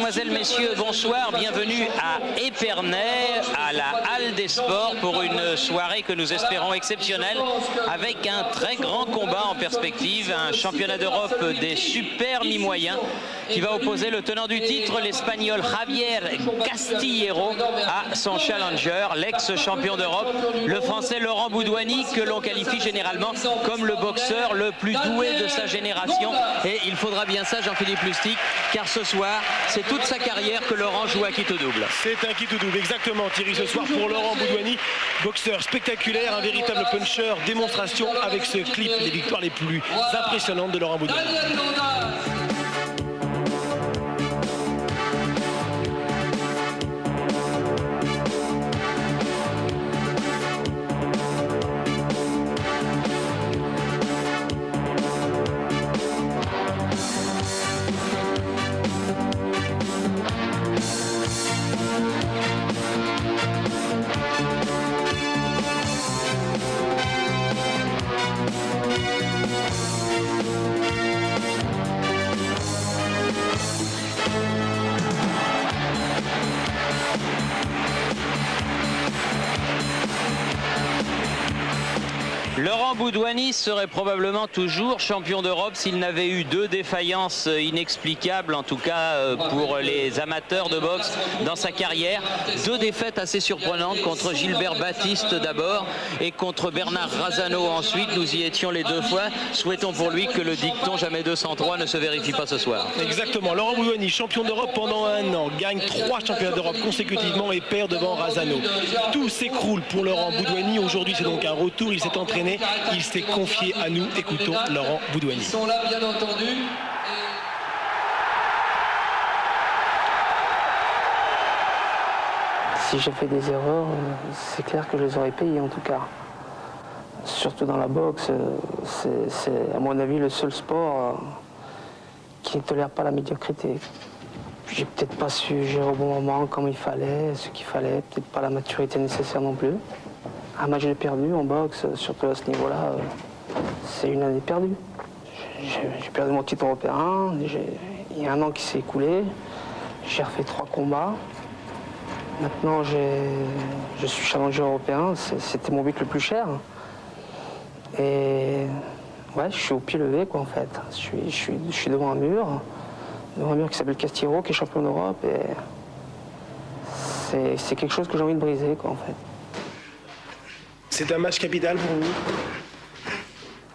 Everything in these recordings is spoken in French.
Mesdemoiselles, Messieurs, bonsoir, bienvenue à Épernay, à la Halle des Sports pour une soirée que nous espérons exceptionnelle avec un très grand combat en perspective, un championnat d'Europe des super mi-moyens qui va opposer le tenant du titre, l'Espagnol Javier Castillero, à son challenger, l'ex-champion d'Europe, le Français Laurent Boudouani, que l'on qualifie généralement comme le boxeur le plus doué de sa génération. Et il faudra bien ça, Jean-Philippe Lustig, car ce soir, c'est toute sa carrière que Laurent joue à quitte double. C'est un quitte double, exactement, Thierry, ce soir pour Laurent Boudouani, boxeur spectaculaire, un véritable puncher, démonstration avec ce clip, les victoires les plus impressionnantes de Laurent Boudouani. Laurent Boudouani serait probablement toujours champion d'Europe s'il n'avait eu deux défaillances inexplicables, en tout cas pour les amateurs de boxe dans sa carrière. Deux défaites assez surprenantes contre Gilbert Baptiste d'abord et contre Bernard Razano ensuite. Nous y étions les deux fois. Souhaitons pour lui que le dicton jamais 203 ne se vérifie pas ce soir. Exactement. Laurent Boudouani, champion d'Europe pendant un an, gagne 3 championnats d'Europe consécutivement et perd devant Razano. Tout s'écroule pour Laurent Boudouani. Aujourd'hui, c'est donc un retour. Il s'est entraîné. Il s'est confié à nous. Écoutons Laurent Boudouani. Ils sont là, bien entendu. Si j'ai fait des erreurs, c'est clair que je les aurais payées en tout cas. Surtout dans la boxe, c'est à mon avis le seul sport qui ne tolère pas la médiocrité. J'ai peut-être pas su gérer au bon moment comme il fallait, ce qu'il fallait, peut-être pas la maturité nécessaire non plus. Un match de perdu en boxe, surtout à ce niveau-là, c'est une année perdue. J'ai perdu mon titre européen, il y a un an qui s'est écoulé, j'ai refait 3 combats. Maintenant, je suis challenger européen, c'était mon but le plus cher. Et ouais, je suis au pied levé, quoi, en fait. Je suis devant un mur qui s'appelle Castillero, qui est champion d'Europe, et c'est quelque chose que j'ai envie de briser, quoi, en fait. C'est un match capital pour vous?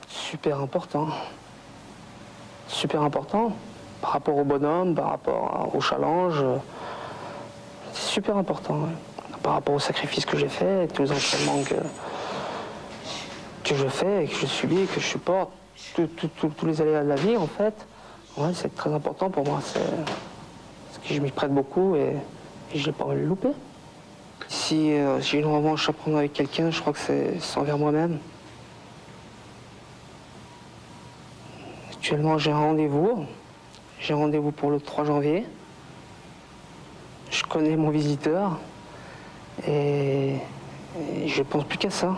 Super important. Super important. Par rapport au bonhomme, par rapport au challenge. C'est super important. Ouais. Par rapport au sacrifice que j'ai fait, tous les entraînements que je fais, et que je subis, que je supporte, tous les aléas de la vie, en fait. Ouais, c'est très important pour moi. Parce que je m'y prête beaucoup et je n'ai pas envie de le louper. Si j'ai une revanche à prendre avec quelqu'un, je crois que c'est envers moi-même. Actuellement, j'ai un rendez-vous. J'ai un rendez-vous pour le 3 janvier. Je connais mon visiteur et je pense plus qu'à ça.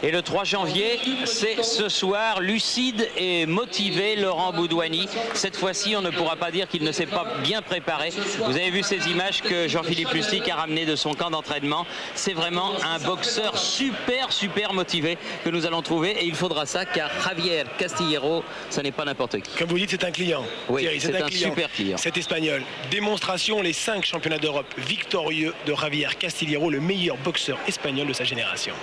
Et le 3 janvier, c'est ce soir, lucide et motivé, Laurent Boudouani. Cette fois-ci, on ne pourra pas dire qu'il ne s'est pas bien préparé. Vous avez vu ces images que Jean-Philippe Lustig a ramenées de son camp d'entraînement. C'est vraiment un boxeur super motivé que nous allons trouver. Et il faudra ça, car Javier Castillero, ce n'est pas n'importe qui. Comme vous dites, c'est un client. Oui, Thierry, c'est un super client. Cet Espagnol. Démonstration, les 5 championnats d'Europe victorieux de Javier Castillero, le meilleur boxeur espagnol de sa génération.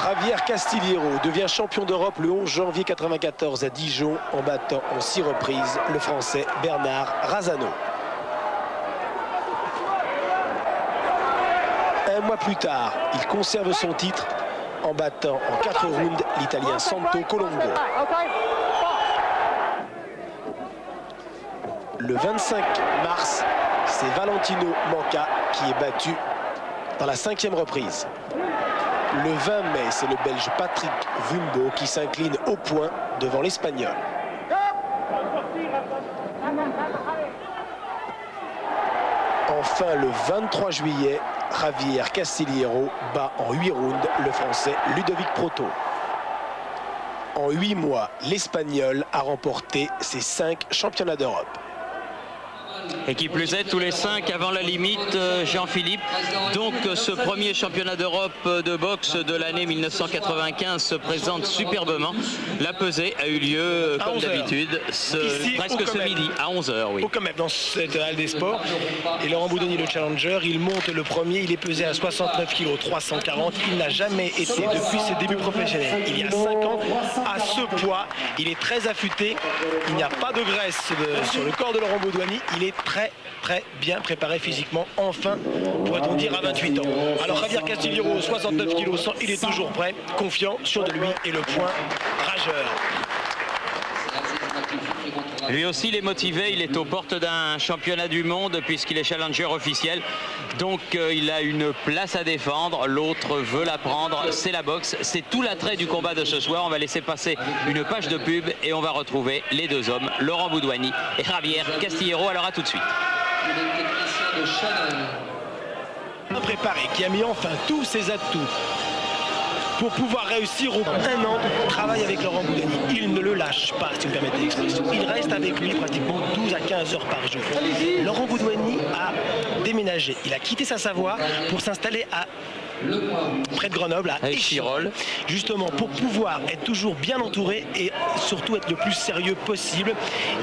Javier Castillero devient champion d'Europe le 11 janvier 1994 à Dijon en battant en 6 reprises le Français Bernard Razano. Un mois plus tard, il conserve son titre en battant en 4 rounds l'Italien Santo Colombo. Le 25 mars, c'est Valentino Manca qui est battu dans la 5e reprise. Le 20 mai, c'est le Belge Patrick Vumbo qui s'incline au point devant l'Espagnol. Enfin, le 23 juillet, Javier Castillero bat en 8 rounds le Français Ludovic Proto. En 8 mois, l'Espagnol a remporté ses 5 championnats d'Europe. Et qui plus est, tous les 5 avant la limite, Jean-Philippe. Donc ce premier championnat d'Europe de boxe de l'année 1995 se présente superbement. La pesée a eu lieu, comme d'habitude, presque ce midi, à 11 h. Oui. Au Comep, dans cette halle des sports. Et Laurent Boudoni, le challenger, il monte le premier. Il est pesé à 69 kg, 340. Il n'a jamais été, depuis ses débuts professionnels, il y a 5 ans, à ce poids. Il est très affûté. Il n'y a pas de graisse sur le corps de Laurent Boudoni. Il est très bien préparé physiquement, enfin, pourrait-on dire, à 28 ans. Alors Javier Castillero, 69 kg 100, il est toujours prêt, confiant, sûr de lui, et le point rageur. Lui aussi, il est motivé, il est aux portes d'un championnat du monde puisqu'il est challenger officiel. Donc il a une place à défendre, l'autre veut la prendre, c'est la boxe. C'est tout l'attrait du combat de ce soir. On va laisser passer une page de pub et on va retrouver les deux hommes, Laurent Boudoni et Javier Castillero. Alors à tout de suite. Un préparé qui a mis enfin tous ses atouts pour pouvoir réussir au 1 an de travail avec Laurent Boudoni. Il ne le lâche pas, si vous me permettez l'expression. Il reste avec lui pratiquement 12 à 15 heures par jour. Laurent Boudoni a déménagé. Il a quitté sa Savoie pour s'installer près de Grenoble, à Échirolles, justement pour pouvoir être toujours bien entouré et surtout être le plus sérieux possible.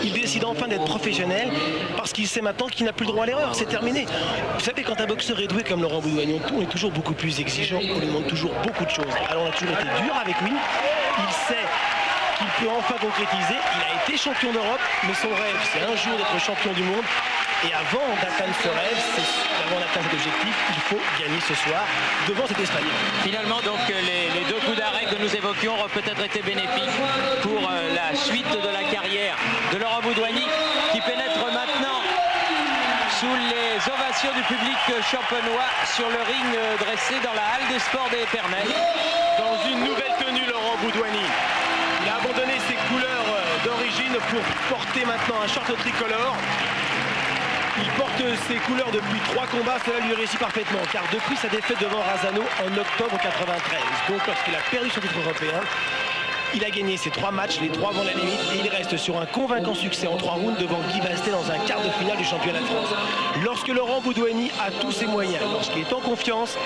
Il décide enfin d'être professionnel parce qu'il sait maintenant qu'il n'a plus le droit à l'erreur, c'est terminé. Vous savez, quand un boxeur est doué comme Laurent Boudoni, on est toujours beaucoup plus exigeant, on lui demande toujours beaucoup de choses. Alors on a toujours été dur avec lui, il sait qu'il peut enfin concrétiser, il a été champion d'Europe, mais son rêve c'est un jour d'être champion du monde. Et avant d'atteindre ce rêve, avant d'atteindre cet objectif, il faut gagner ce soir devant cet Espagnol. Finalement, donc, les 2 coups d'arrêt que nous évoquions auraient peut-être été bénéfiques pour la suite de la carrière de Laurent Boudoni, qui pénètre maintenant sous les ovations du public champenois sur le ring dressé dans la halle des sports d'Épernay. Dans une nouvelle tenue, Laurent Boudoni. Il a abandonné ses couleurs d'origine pour porter maintenant un short tricolore. Il porte ses couleurs depuis 3 combats, cela lui réussit parfaitement, car depuis sa défaite devant Razano en octobre 93, donc lorsqu'il a perdu son titre européen, il a gagné ses 3 matchs, les 3 avant la limite, et il reste sur un convaincant succès en 3 rounds devant Guy Vastet dans un quart de finale du championnat de France. Lorsque Laurent Boudoni a tous ses moyens, lorsqu'il est en confiance,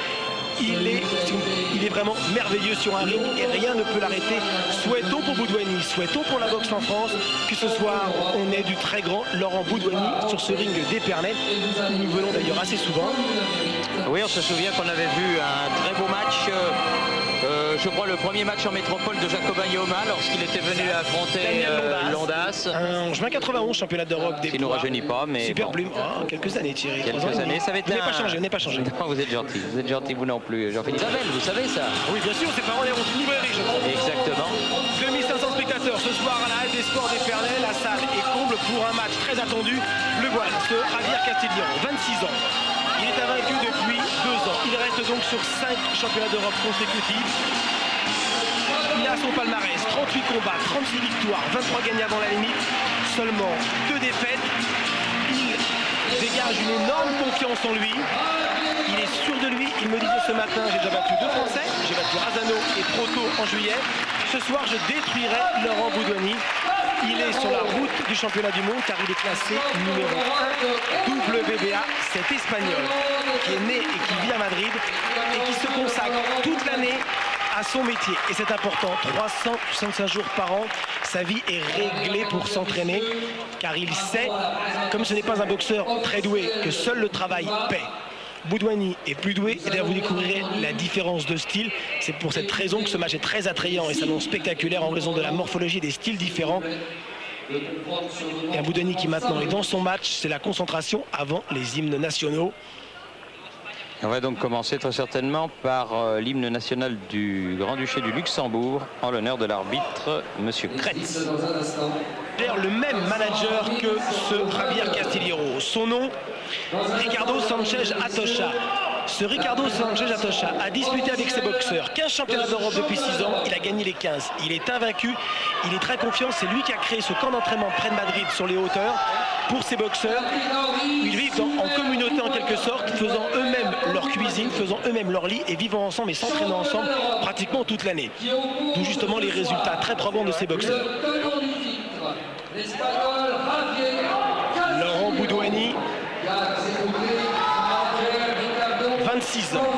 il est vraiment merveilleux sur un ring et rien ne peut l'arrêter. Souhaitons pour Boudoni, souhaitons pour la boxe en France que ce soir on ait du très grand Laurent Boudoni sur ce ring d'Épernay. Nous venons d'ailleurs assez souvent. Oui, on se souvient qu'on avait vu un très beau match. Je crois le premier match en métropole de Jacobin Yoma lorsqu'il était venu affronter Londas. En juin 91, championnat d'Europe des poids. Qui nous rajeunit pas, mais super bon. plume. Oh, quelques années, Thierry. Quelques années, ça va être. Vous n'avez pas changé, Non, vous êtes gentil, vous non plus. Jean-Philippe Isabelle, vous savez ça? Oui, bien sûr, ses parents les ont libérés, je crois. Exactement. 2500 spectateurs ce soir à la halle des sports d'Épernay. La salle est comble pour un match très attendu. Le voilà, ce Javier Castillero, 26 ans. Il est invaincu depuis 2 ans. Il reste donc sur 5 championnats d'Europe consécutifs. Il a son palmarès, 38 combats, 36 victoires, 23 gagnés avant la limite, seulement 2 défaites. Il dégage une énorme confiance en lui. Il est sûr de lui. Il me disait ce matin, j'ai déjà battu 2 Français, j'ai battu Razano et Proto en juillet. Ce soir, je détruirai Laurent Boudoni. Il est sur la route du championnat du monde car il est classé numéro 1 WBA, cet Espagnol qui est né et qui vit à Madrid et qui se consacre toute l'année à son métier. Et c'est important, 365 jours par an, sa vie est réglée pour s'entraîner car il sait, comme ce n'est pas un boxeur très doué, que seul le travail paie. Boudoni est plus doué et d'ailleurs vous découvrirez la différence de style. C'est pour cette raison que ce match est très attrayant et s'annonce spectaculaire en raison de la morphologie des styles différents. Et un Boudoni qui maintenant est dans son match, c'est la concentration avant les hymnes nationaux. On va donc commencer très certainement par l'hymne national du Grand-Duché du Luxembourg en l'honneur de l'arbitre Monsieur Kretz. Le même manager que ce Javier Castillero. Son nom, Ricardo Sanchez Atocha. Ce Ricardo Sanchez Atocha a disputé avec ses boxeurs 15 championnats d'Europe depuis 6 ans. Il a gagné les 15. Il est invaincu. Il est très confiant. C'est lui qui a créé ce camp d'entraînement près de Madrid sur les hauteurs. pour ces boxeurs. Ils vivent en communauté en quelque sorte, faisant eux-mêmes leur cuisine, faisant eux-mêmes leur lit et vivant ensemble et s'entraînant ensemble pratiquement toute l'année. D'où justement les résultats très probants de ces boxeurs. Laurent Boudouani, 26 ans.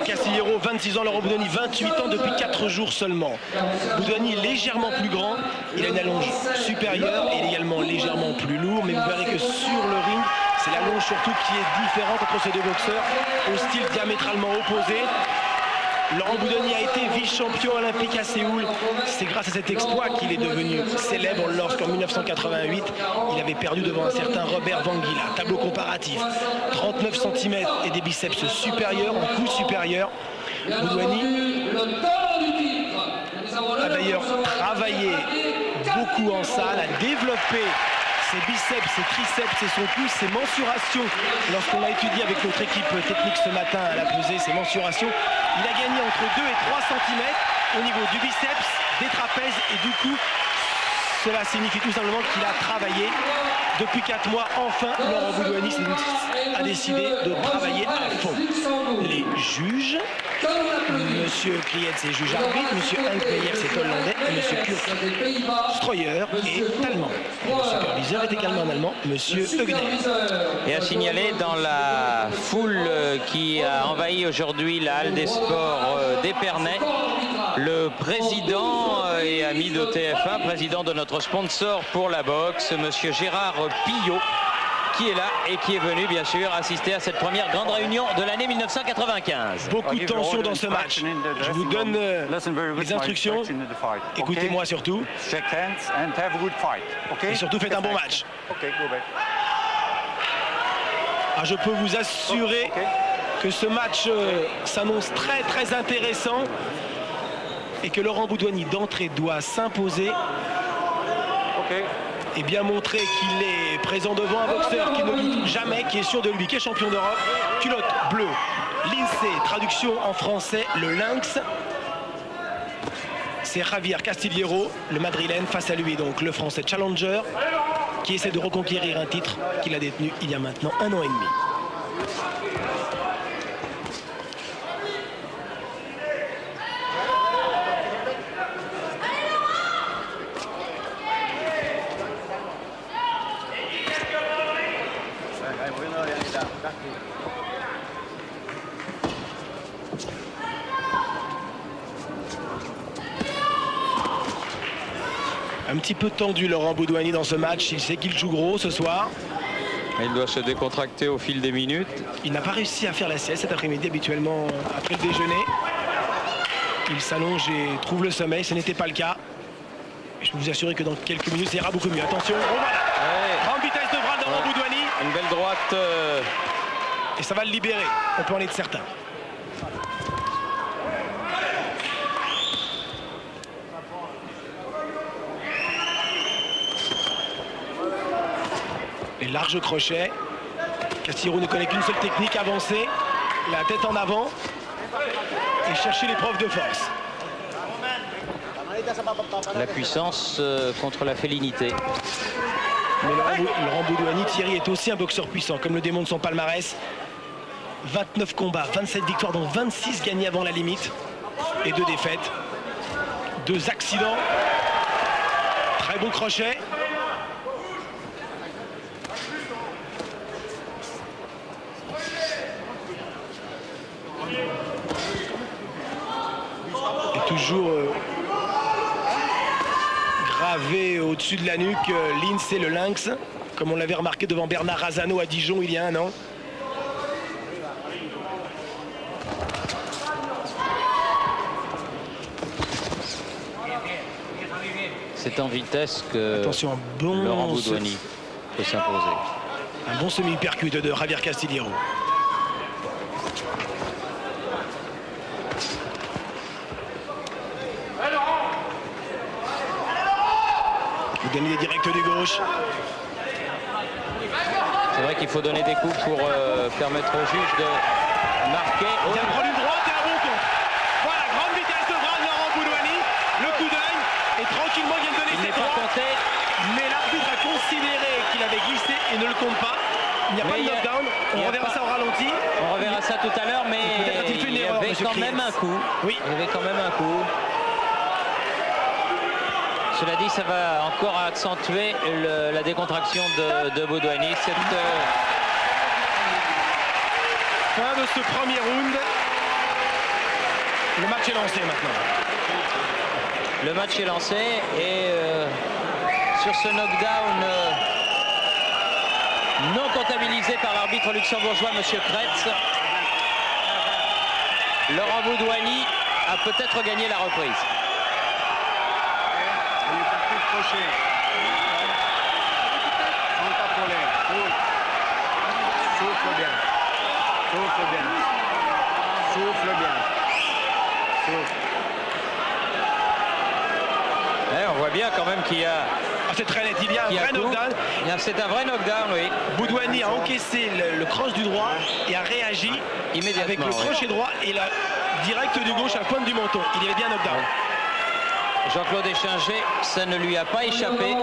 Castillero, 26 ans. Laurent Boudouani, 28 ans depuis 4 jours seulement. Boudouani est légèrement plus grand. Il a une allonge supérieure et également légèrement plus lourd. Mais vous verrez que sur le ring, c'est l'allonge surtout qui est différente entre ces deux boxeurs, au style diamétralement opposé. Laurent Boudouani a été vice-champion olympique à Séoul. C'est grâce à cet exploit qu'il est devenu célèbre lorsqu'en 1988, il avait perdu devant un certain Robert Vanguila. Tableau comparatif, 39 cm et des biceps supérieurs, en coude supérieur. Boudouani a d'ailleurs travaillé beaucoup en salle, a développé ses biceps, ses triceps et son pouce, ses mensurations. Lorsqu'on l'a étudié avec notre équipe technique ce matin à la pesée, ses mensurations, il a gagné entre 2 et 3 cm au niveau du biceps, des trapèzes et du cou. Cela signifie tout simplement qu'il a travaillé depuis 4 mois. Enfin, Laurent Boudouani a décidé de travailler à fond. Les juges, Monsieur Kriet, c'est juge arbitre, Monsieur Hank Meyer, c'est hollandais, et Monsieur Kurt Stroyer est allemand. Le superviseur est également un allemand, Monsieur Hugner. Et à signaler dans la foule qui a envahi aujourd'hui la halle des sports d'Épernay, le président et ami de TF1, président de notre sponsor pour la boxe, Monsieur Gérard Pillot, qui est là et qui est venu bien sûr assister à cette première grande réunion de l'année 1995. Beaucoup de tension dans ce match. Je vous donne les instructions. Écoutez-moi surtout. Et surtout faites un bon match. Ah, je peux vous assurer que ce match s'annonce très très intéressant et que Laurent Boudouani d'entrée doit s'imposer et bien montrer qu'il est présent devant un boxeur qui ne doute jamais, qui est sûr de lui, qui est champion d'Europe. Culotte bleue, l'INSEE, traduction en français, le lynx. C'est Javier Castillero, le madrilène, face à lui donc le français challenger, qui essaie de reconquérir un titre qu'il a détenu il y a maintenant 1 an et demi. Un petit peu tendu Laurent Boudouani dans ce match, il sait qu'il joue gros ce soir. Il doit se décontracter au fil des minutes. Il n'a pas réussi à faire la sieste cet après-midi, habituellement après le déjeuner. Il s'allonge et trouve le sommeil, ce n'était pas le cas. Je peux vous assurer que dans quelques minutes, ça ira beaucoup mieux. Attention, oh voilà, grande vitesse de bras de Laurent Boudouani. Une belle droite. Et ça va le libérer, on peut en être certain. Les larges crochets. Castillero ne connaît qu'une seule technique, avancer, la tête en avant et chercher l'épreuve de force. La puissance contre la félinité. Mais Laurent Boudouani, Thierry, est aussi un boxeur puissant, comme le démontre son palmarès. 29 combats, 27 victoires, dont 26 gagnés avant la limite. Et 2 défaites. 2 accidents. Très bon crochet. Et toujours gravé au-dessus de la nuque, l'INSEE, le lynx, comme on l'avait remarqué devant Bernard Razano à Dijon il y a 1 an. C'est en vitesse que attention, Laurent Boudouani peut s'imposer. Un bon semi-percute de Javier Castillero. Boudouani est direct du gauche. C'est vrai qu'il faut donner des coups pour permettre au juge de marquer. Il vient prendre une droite et un bon contre. Voilà, grande vitesse de bras de Laurent Boudouani. Le coup d'œil et tranquillement il vient de donner Il ses n'est pas droits. compté. Mais l'arbitre a considéré qu'il avait glissé et ne le compte pas. Il n'y a pas de knockdown. On reverra ça au ralenti. On reverra ça tout à l'heure, mais il y avait quand même un coup. Oui. Il y avait quand même un coup. Cela dit, ça va encore accentuer la décontraction de Boudouani. Fin de ce premier round. Le match est lancé maintenant. Le match est lancé et sur ce knockdown non comptabilisé par l'arbitre luxembourgeois, M. Kretz, Laurent Boudouani a peut-être gagné la reprise. Il est parti crochet. Sans t'appeler. Souffle bien. Souffle bien. Souffle bien. Souffle. On voit bien quand même qu'il y a... Ah, c'est très net, il y a un vrai knockdown. C'est un vrai knockdown, oui. Boudouani a encaissé le croche du droit et a réagi immédiatement avec le crochet droit et la directe du gauche à la pointe du menton. Il y avait bien un knockdown. Jean-Claude Échinger, ça ne lui a pas échappé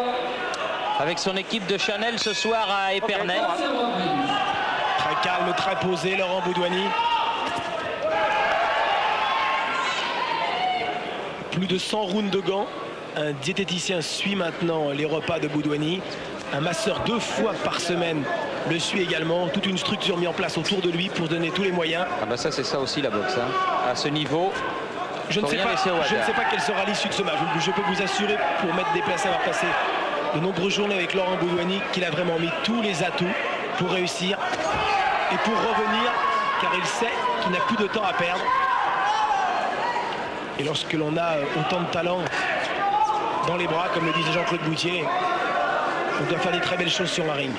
avec son équipe de Chanel ce soir à Épernay. Très calme, très posé, Laurent Boudouani. Plus de 100 rounds de gants. Un diététicien suit maintenant les repas de Boudouani. Un masseur 2 fois par semaine le suit également. Toute une structure mise en place autour de lui pour donner tous les moyens. Ah bah ça c'est ça aussi la boxe. Hein. À ce niveau, je ne sais pas quelle sera l'issue de ce match. Je peux vous assurer, pour m'être déplacé, avoir passé de nombreuses journées avec Laurent Boudouani, qu'il a vraiment mis tous les atouts pour réussir et pour revenir, car il sait qu'il n'a plus de temps à perdre. Et lorsque l'on a autant de talent dans les bras, comme le disait Jean-Claude Boutier, on doit faire des très belles choses sur un ring.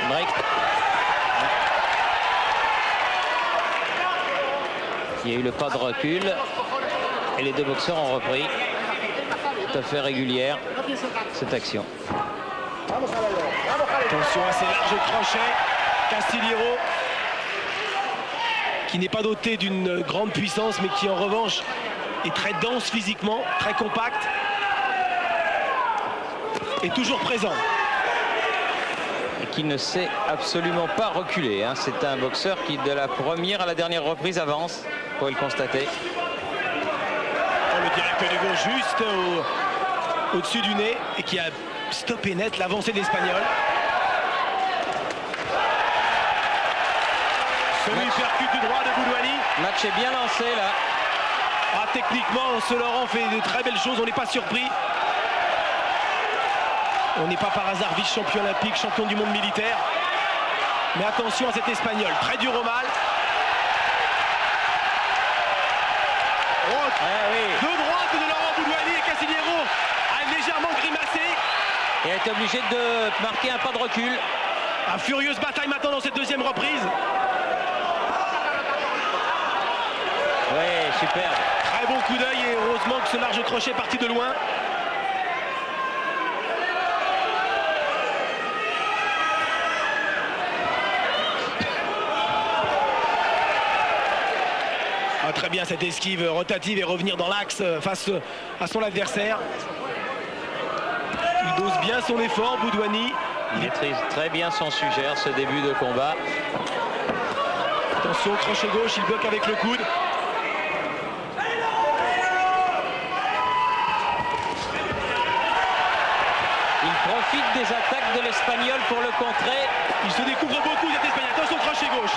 Break. Il y a eu le pas de recul et les deux boxeurs ont repris tout à fait régulière cette action. Attention à ces larges crochets. Castillejo, qui n'est pas doté d'une grande puissance, mais qui en revanche est très dense physiquement, très compact et toujours présent. Et qui ne sait absolument pas reculer. Hein. C'est un boxeur qui, de la première à la dernière reprise, avance, vous pouvez le constater. Le direct du gauche juste au-dessus du nez et qui a stoppé net l'avancée de l'Espagnol. Semi-percute du droit de Boudouani. Le match est bien lancé là. Ah, techniquement, ce Laurent fait de très belles choses, on n'est pas surpris. On n'est pas par hasard vice-champion olympique, champion du monde militaire. Mais attention à cet Espagnol, très dur au mal. De droite de Laurent Boudouani et Castillejo a légèrement grimacé. Et a été obligé de marquer un pas de recul. Une furieuse bataille maintenant dans cette deuxième reprise. Oui, superbe. Très bon coup d'œil et heureusement que ce large crochet est parti de loin. Ah, très bien cette esquive rotative et revenir dans l'axe face à son adversaire. Il dose bien son effort, Boudouani. Il maîtrise très bien son sujet, ce début de combat. Attention, crochet gauche, il bloque avec le coude. Il profite des attaques de l'Espagnol pour le contrer. Il se découvre beaucoup cet Espagnol. Attention, crochet gauche.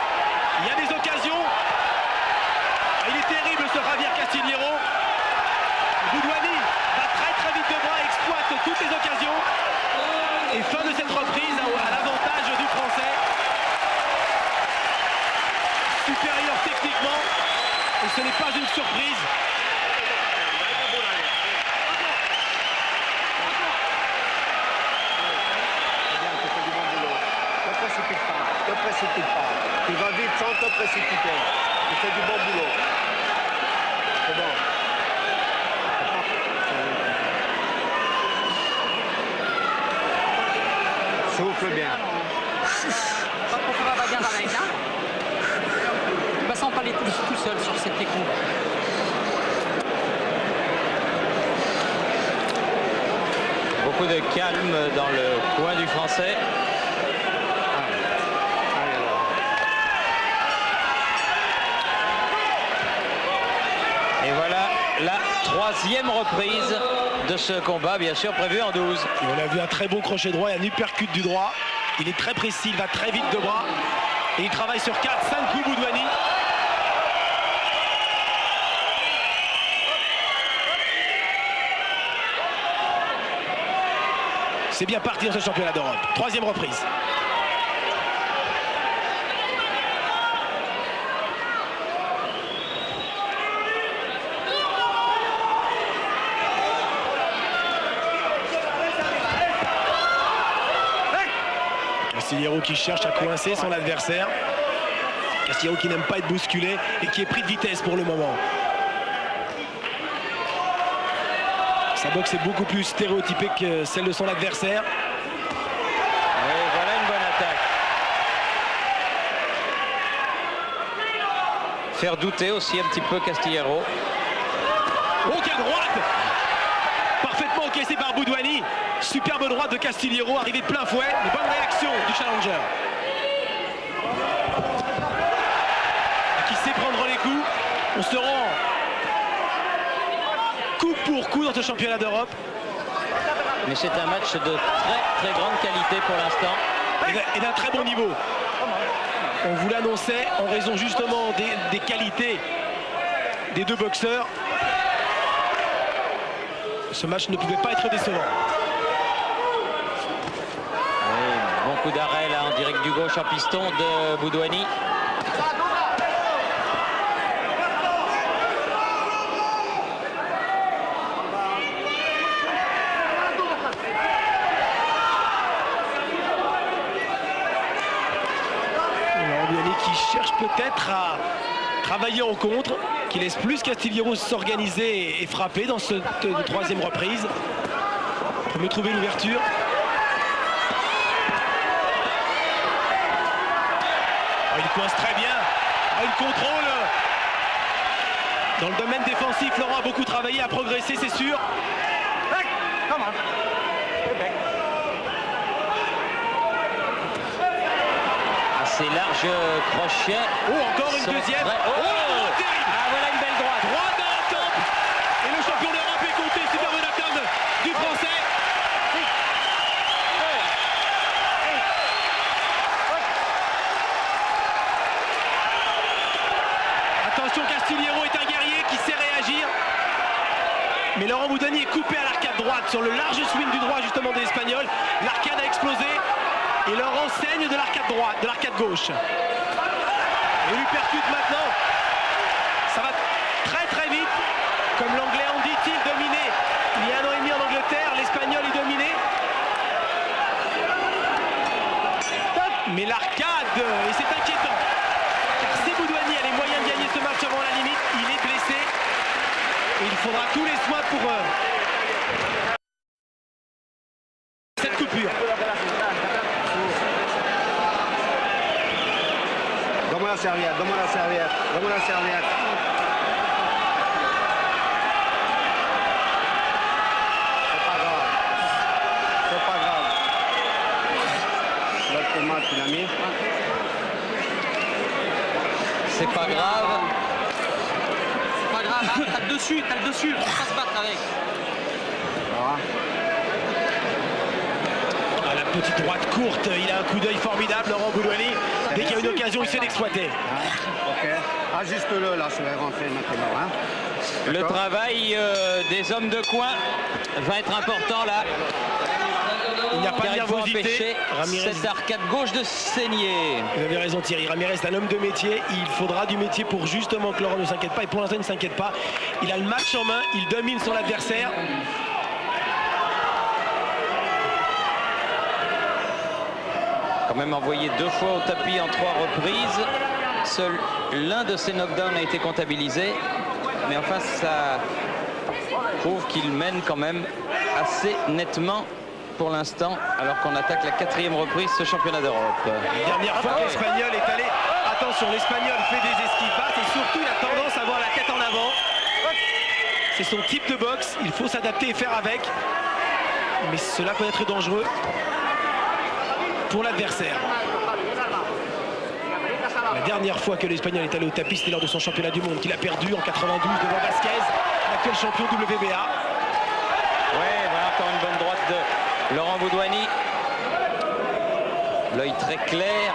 Il y a des occasions. Il est terrible ce Javier Castillejo. Boudouani va très vite de bras, exploite toutes les occasions. Et fin de cette reprise à l'avantage du Français. Supérieur techniquement. Et ce n'est pas une surprise. Ne précipite pas. Tu vas vite sans te précipiter. Tu fais du bon boulot. C'est bon. Souffle bien. Pas pour faire la bagarre avec, hein. Bah, sans parler tout seul sur cette technique. Beaucoup de calme dans le coin du Français. Et voilà la troisième reprise de ce combat, bien sûr prévu en 12. Et on a vu un très bon crochet droit et un uppercut du droit. Il est très précis, il va très vite de bras. Et il travaille sur 4-5 coups, Boudouani. C'est bien parti dans ce championnat d'Europe. Troisième reprise. Castillejo qui cherche à coincer son adversaire. Castillejo qui n'aime pas être bousculé et qui est pris de vitesse pour le moment. Sa boxe est beaucoup plus stéréotypée que celle de son adversaire. Et voilà une bonne attaque. Faire douter aussi un petit peu Castillejo. Oh, quelle droite! Parfaitement encaissé par Boudouani. Superbe droite de Castillejo, arrivé de plein fouet. Une bonne réaction du challenger. Qui sait prendre les coups. On se rend coup pour coup dans ce championnat d'Europe. Mais c'est un match de très grande qualité pour l'instant. Et d'un très bon niveau. On vous l'annonçait en raison justement des qualités des deux boxeurs. Ce match ne pouvait pas être décevant. Oui, bon coup d'arrêt là en direct du gauche en piston de Boudouani. Qui cherche peut-être à travailler en contre, qui laisse plus Castillejo s'organiser et frapper dans cette troisième reprise. Pour me trouver l'ouverture. Oh, il coince très bien. Oh, il contrôle. Dans le domaine défensif, Laurent a beaucoup travaillé, a progressé, c'est sûr. Assez large crochet. Oh, encore une deuxième. Ah, voilà une belle droite. Droite dans la tempe. Et le champion d'Europe est compté. Superbe knockdown du Français. Attention, Castillejo est un guerrier qui sait réagir. Mais Laurent Boudouani est coupé à l'arcade droite sur le large swing du droit justement des Espagnols. L'arcade a explosé. Et Laurent saigne de l'arcade droite, de l'arcade gauche. Et lui percute maintenant. Ça va très vite. Comme l'anglais Andy Till dominé il y a 1 an et demi en Angleterre, l'espagnol est dominé. Mais l'arcade, et c'est inquiétant. Car si Boudouani a les moyens de gagner ce match avant la limite, il est blessé. Et il faudra tous les soins pour cette coupure. Donne-moi la serviette, donne-moi la serviette, donne-moi la serviette. C'est pas grave. C'est pas grave. L'autre tomate qu'il a mis. C'est pas grave. Pas grave, hein, t'as le dessus, on va pas se battre avec. Voilà. Ah, la petite droite courte, il a un coup d'œil formidable, Laurent Boudouani. Dès qu'il y a une occasion, il sait l'exploiter. Ok. Ajuste-le là, je vais rentrer maintenant. Hein. Le travail des hommes de coin va être important là. Il n'y a pas Car de il faut nervosité. empêcher Ramirez, cette arcade gauche de saigner. vous avez raison Thierry, Ramirez est un homme de métier. Il faudra du métier pour justement que Laurent ne s'inquiète pas. Et pour l'instant, il ne s'inquiète pas. Il a le match en main, il domine son adversaire. Quand même envoyé 2 fois au tapis en 3 reprises. Seul l'un de ces knockdowns a été comptabilisé. Mais enfin, ça prouve qu'il mène quand même assez nettement pour l'instant, alors qu'on attaque la 4e reprise ce championnat d'Europe. La dernière fois que l'Espagnol est allé, attention, l'Espagnol fait des esquives basses et surtout il a tendance à avoir la tête en avant. C'est son type de boxe, il faut s'adapter et faire avec. mais cela peut être dangereux pour l'adversaire. La dernière fois que l'Espagnol est allé au tapis, c'était lors de son championnat du monde qu'il a perdu en 92 devant Vasquez, l'actuel champion WBA. Ouais, voilà encore une bonne droite de Laurent Boudouani. L'œil très clair.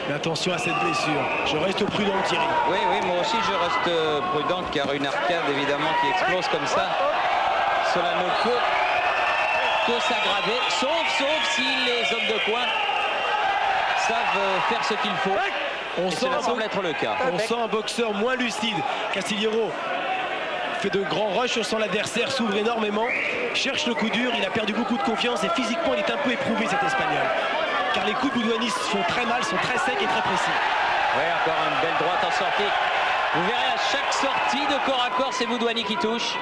Mais attention à cette blessure. Je reste prudent, Thierry. Oui, moi aussi je reste prudent car une arcade évidemment qui explose comme ça, cela ne peut que s'aggraver, sauf si les hommes de coin savent faire ce qu'il faut. Cela semble être le cas. On sent un boxeur moins lucide. Castillero fait de grands rushs, on sent l'adversaire s'ouvre énormément, cherche le coup dur, il a perdu beaucoup de confiance et physiquement il est un peu éprouvé, cet Espagnol. Car les coups de Boudouani font très mal, sont très secs et très précis. Oui, encore une belle droite en sortie. Vous verrez à chaque sortie de corps à corps, c'est Boudouani qui touche.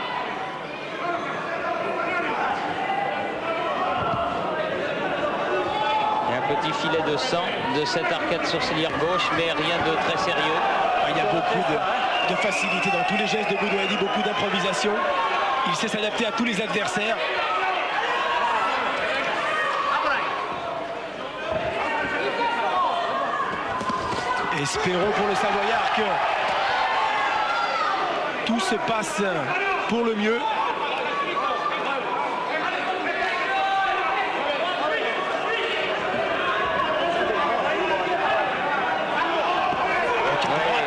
Et un petit filet de sang de cette arcade sourcilière gauche, mais rien de très sérieux. Il y a beaucoup de facilité dans tous les gestes de Boudouani, beaucoup d'improvisation. Il sait s'adapter à tous les adversaires. Espérons pour le Savoyard que tout se passe pour le mieux.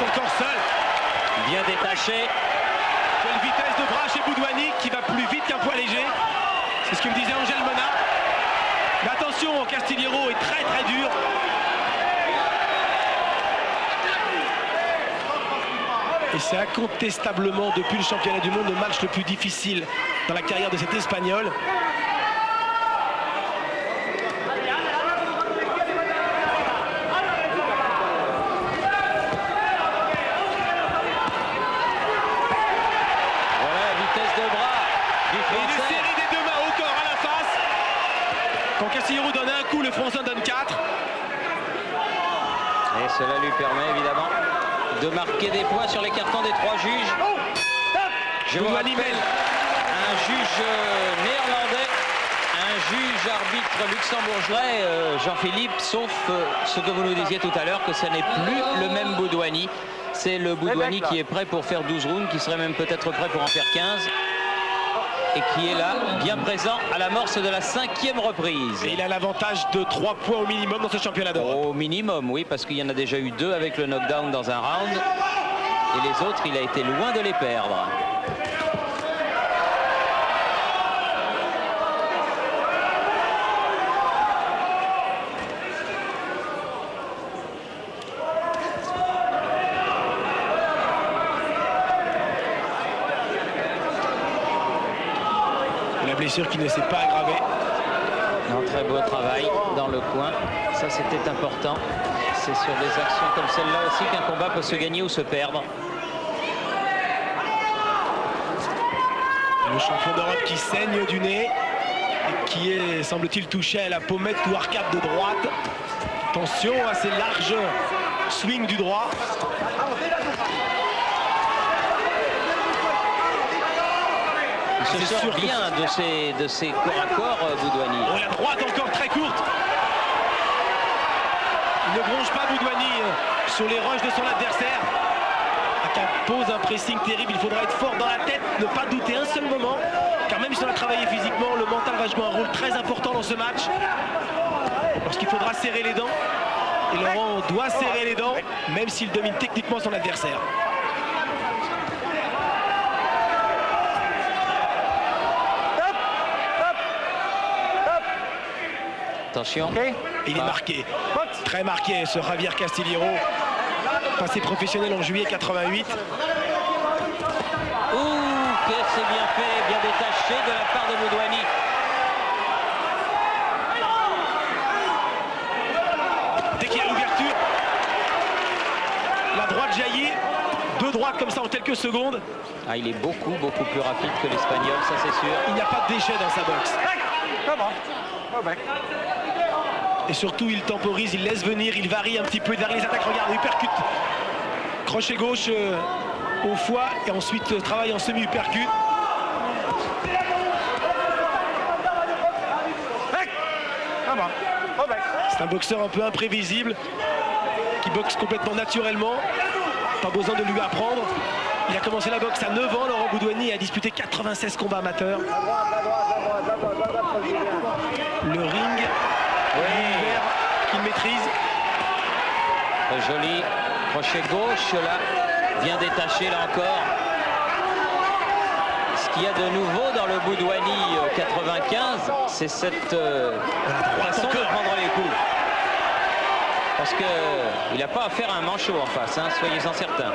Encore seul. Bien détaché. Quelle vitesse de bras chez Boudouani qui va plus vite qu'un poids léger. C'est ce que me disait Angel Mona. Mais attention, Castillero est très très dur. Et c'est incontestablement, depuis le championnat du monde, le match le plus difficile dans la carrière de cet Espagnol. Voilà la vitesse de bras du Et Français. une série des deux mains au corps à la face. Quand Castillero donne un coup, le Français donne 4. Et cela lui permet évidemment de marquer des points sur les cartons des trois juges. Je vous rappelle, un juge néerlandais, un juge arbitre luxembourgeois, Jean-Philippe, sauf ce que vous nous disiez tout à l'heure, que ce n'est plus le même Boudouani. C'est le Boudouani qui est prêt pour faire 12 rounds, qui serait même peut-être prêt pour en faire 15. Et qui est là, bien présent à l'amorce de la 5e reprise. Et il a l'avantage de 3 points au minimum dans ce championnat d'Europe. Au minimum, oui, parce qu'il y en a déjà eu 2 avec le knockdown dans un round. Et les autres, il a été loin de les perdre. La blessure qui ne s'est pas aggravée. Un très beau travail dans le coin. Ça, c'était important. C'est sur des actions comme celle-là aussi qu'un combat peut se gagner ou se perdre. Le champion d'Europe qui saigne du nez et qui est, semble-t-il, touché à la pommette ou arcade de droite. Attention à ces larges swings du droit. Il se sort bien de ses corps à corps, Boudouani. Oh, la droite encore très courte. Il ne bronche pas Boudouani sur les rushs de son adversaire. Qui pose un pressing terrible. Il faudra être fort dans la tête, ne pas douter un seul moment. Car même si on a travaillé physiquement, le mental va jouer un rôle très important dans ce match. Lorsqu'il faudra serrer les dents. Et Laurent doit serrer les dents, même s'il domine techniquement son adversaire. Attention. Il est marqué, très marqué ce Javier Castillero, passé professionnel en juillet 88. Ouh, que c'est bien fait, bien détaché de la part de Boudouani. Dès qu'il y a l'ouverture, la droite jaillit, 2 droites comme ça en quelques secondes. Ah, il est beaucoup plus rapide que l'Espagnol, ça c'est sûr. Il n'y a pas de déchet dans sa boxe. Et surtout, il temporise, il laisse venir, il varie un petit peu, il varie les attaques. Regarde, uppercut. Crochet gauche au foie et ensuite travaille en semi-uppercut. C'est un boxeur un peu imprévisible, qui boxe complètement naturellement. Pas besoin de lui apprendre. Il a commencé la boxe à 9 ans, Laurent Boudouani, et a disputé 96 combats amateurs. Le ring, l'univers qu'il maîtrise. Très joli crochet gauche là, bien détaché là encore. Ce qu'il y a de nouveau dans le Boudouani 95, c'est cette façon de prendre les coups. Parce qu'il n'a pas à faire un manchot en face, hein, soyez-en certains.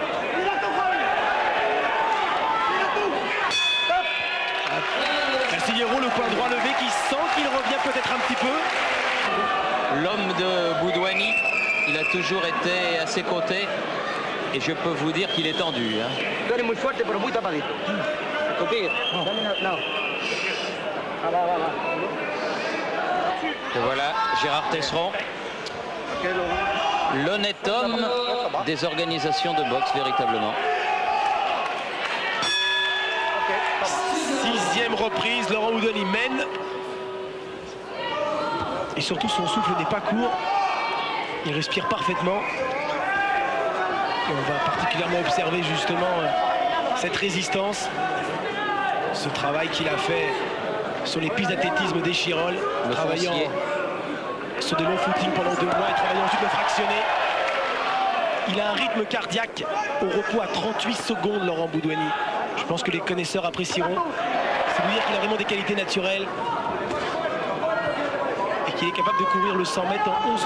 Castillero, le poing droit levé, qui sent qu'il revient peut-être un petit peu. L'homme de Boudouani, il a toujours été à ses côtés. Et je peux vous dire qu'il est tendu. Hein. Et voilà, Gérard Tesseron. L'honnête homme des organisations de boxe, véritablement. 6e reprise, Laurent Boudouani mène. Et surtout, son souffle n'est pas court. Il respire parfaitement. Et on va particulièrement observer justement cette résistance. Ce travail qu'il a fait sur les pistes d'athlétisme des Chirolles, travaillant sur des longs footings pendant 2 mois et travaillant ensuite le fractionné. Il a un rythme cardiaque au repos à 38 secondes, Laurent Boudouani. Je pense que les connaisseurs apprécieront. C'est vous dire qu'il a vraiment des qualités naturelles et qu'il est capable de courir le 100 mètres en 11-1.